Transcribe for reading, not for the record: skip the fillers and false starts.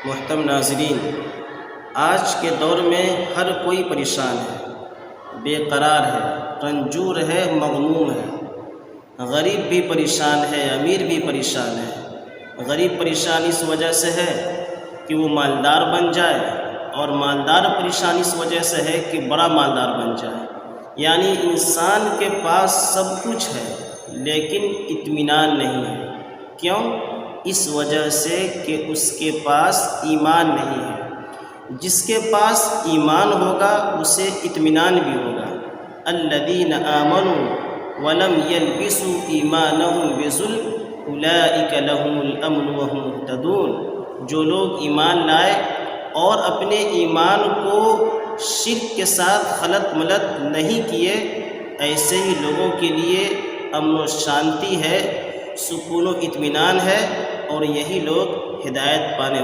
محترم ناظرین، آج کے دور میں ہر کوئی پریشان ہے، بے قرار ہے، رنجور ہے، مغموم ہے۔ غریب بھی پریشان ہے، امیر بھی پریشان ہے۔ غریب پریشان اس وجہ سے ہے کہ وہ مالدار بن جائے، اور مالدار پریشان اس وجہ سے ہے کہ بڑا مالدار بن جائے۔ یعنی انسان کے پاس سب کچھ ہے لیکن اطمینان نہیں ہے۔ کیوں؟ اس وجہ سے کہ اس کے پاس ایمان نہیں ہے۔ جس کے پاس ایمان ہوگا اسے اطمینان بھی ہوگا۔ الذین آمنوا ولم یلبسوا ایمانہم بظلم اولئک لہم الامن وہم مہتدون۔ جو لوگ ایمان لائے اور اپنے ایمان کو شرک کے ساتھ خلط ملط نہیں کیے، ایسے ہی لوگوں کے لیے امن و شانتی ہے، سکون و اطمینان ہے، اور یہی لوگ ہدایت پانے